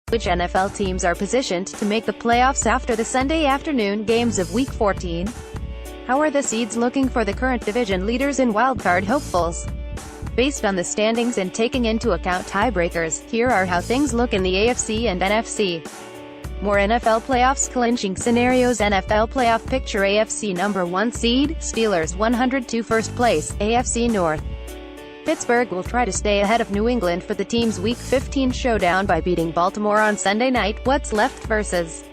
Which NFL teams are positioned to make the playoffs after the Sunday afternoon games of Week 14? How are the seeds looking for the current division leaders and wildcard hopefuls? Based on the standings and taking into account tiebreakers, here are how things look in the AFC and NFC. More NFL playoffs clinching scenarios. NFL playoff picture: AFC number 1 seed, Steelers 102 first place, AFC North. Pittsburgh will try to stay ahead of New England for the team's Week 15 showdown by beating Baltimore on Sunday night. What's left versus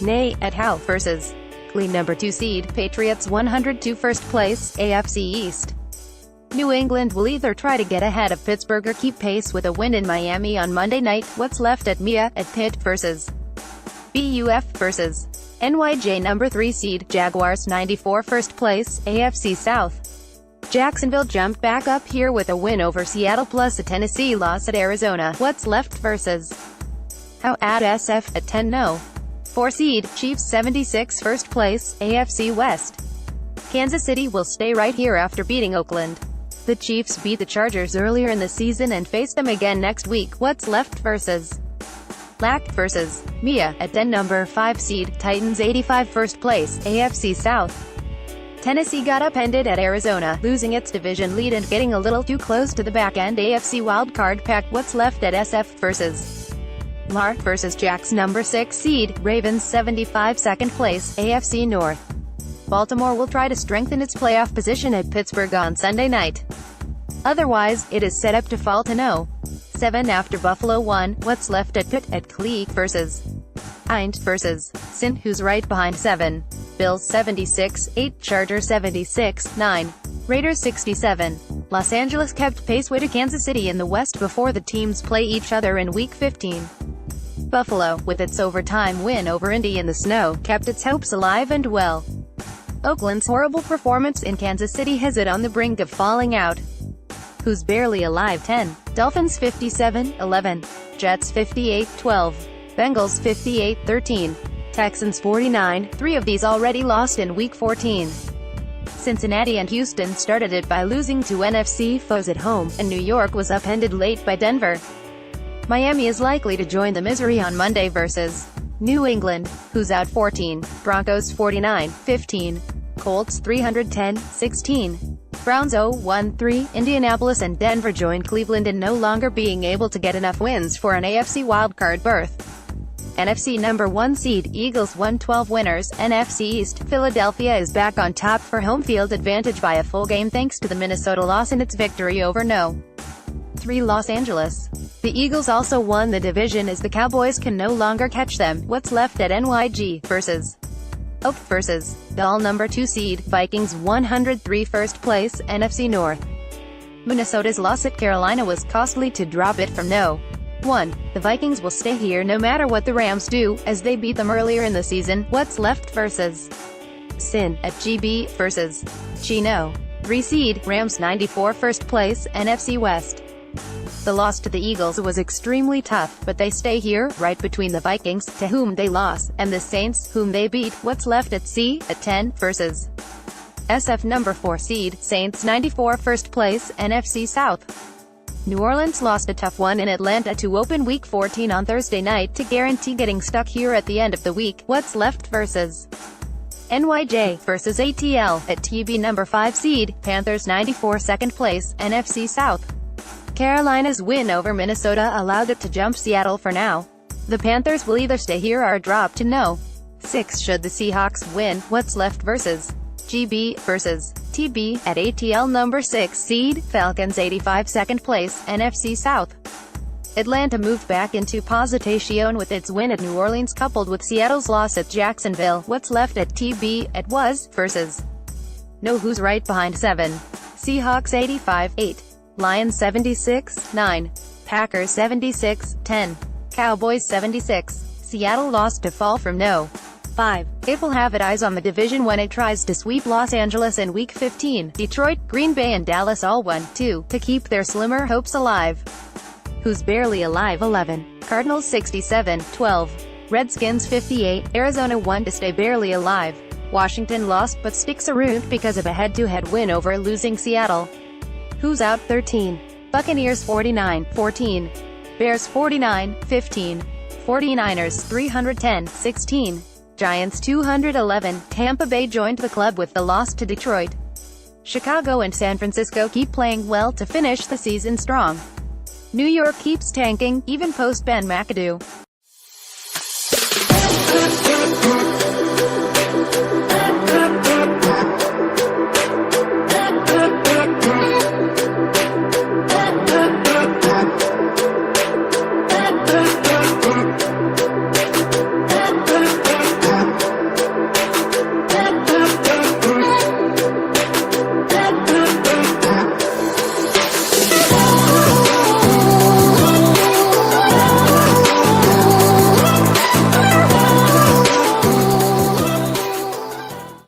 Nay at How versus clean number 2 seed, Patriots 102 first place, AFC East. New England will either try to get ahead of Pittsburgh or keep pace with a win in Miami on Monday night. What's left at Mia at Pitt versus BUF versus NYJ number 3 seed, Jaguars 94 first place, AFC South. Jacksonville jumped back up here with a win over Seattle plus a Tennessee loss at Arizona. What's left versus How at SF at 10 no. 4 seed, Chiefs 76 first place, AFC West. Kansas City will stay right here after beating Oakland. The Chiefs beat the Chargers earlier in the season and face them again next week. What's left versus Lack versus Mia at 10 number 5 seed, Titans 85 first place, AFC South. Tennessee got upended at Arizona, losing its division lead and getting a little too close to the back-end AFC wildcard pack. What's left at SF versus LAR versus Jacks number 6 seed, Ravens 75 second place, AFC North. Baltimore will try to strengthen its playoff position at Pittsburgh on Sunday night. Otherwise, it is set up to fall to 0-7 after Buffalo won. What's left at Pitt at Clee versus Hind versus Sin, who's right behind 7. Bills 76-8, Chargers 76-9, Raiders 67. Los Angeles kept pace with Kansas City in the West before the teams play each other in Week 15. Buffalo, with its overtime win over Indy in the snow, kept its hopes alive and well. Oakland's horrible performance in Kansas City has it on the brink of falling out. Who's barely alive 10, Dolphins 57-11, Jets 58-12, Bengals 58-13. Texans 49, 3 of these already lost in Week 14. Cincinnati and Houston started it by losing to NFC foes at home, and New York was upended late by Denver. Miami is likely to join the misery on Monday versus New England, who's out 14, Broncos 49-15, Colts 310-16. Browns 0-1-3, Indianapolis and Denver join Cleveland in no longer being able to get enough wins for an AFC wildcard berth. NFC number 1 seed, Eagles 112 winners, NFC East, Philadelphia is back on top for home field advantage by a full game thanks to the Minnesota loss in its victory over No. 3 Los Angeles. The Eagles also won the division as the Cowboys can no longer catch them. What's left at NYG versus Oak versus Doll number 2 seed, Vikings 103 first place, NFC North. Minnesota's loss at Carolina was costly to drop it from No. 1. The Vikings will stay here no matter what the Rams do, as they beat them earlier in the season. What's left versus Sin at GB versus Chino 3 seed, Rams 94 first place, NFC West. The loss to the Eagles was extremely tough, but they stay here, right between the Vikings, to whom they lost, and the Saints, whom they beat. What's left at C at 10 versus SF number 4 seed, Saints 94 first place, NFC South. New Orleans lost a tough one in Atlanta to open Week 14 on Thursday night to guarantee getting stuck here at the end of the week. What's left versus NYJ versus ATL at TB number 5 seed, Panthers 94 second place, NFC South. Carolina's win over Minnesota allowed it to jump Seattle for now. The Panthers will either stay here or drop to No. 6 should the Seahawks win. What's left versus GB versus TB at ATL number 6 seed, Falcons 85 second place, NFC South. Atlanta moved back into position with its win at New Orleans coupled with Seattle's loss at Jacksonville. What's left at TB at Was versus No. Who's right behind 7. Seahawks 85-8, Lions 76-9, Packers 76-10, Cowboys 76. Seattle lost to fall from No. 5. It will have its eyes on the division when it tries to sweep Los Angeles in Week 15. Detroit, Green Bay and Dallas all won, too, to keep their slimmer hopes alive. Who's barely alive 11. Cardinals 67-12. Redskins 58. Arizona won to stay barely alive. Washington lost but sticks around because of a head-to-head win over losing Seattle. Who's out 13. Buccaneers 49-14. Bears 49-15. 49ers 310-16. Giants 211. Tampa Bay joined the club with the loss to Detroit. Chicago and San Francisco keep playing well to finish the season strong. New York keeps tanking, even post Ben McAdoo.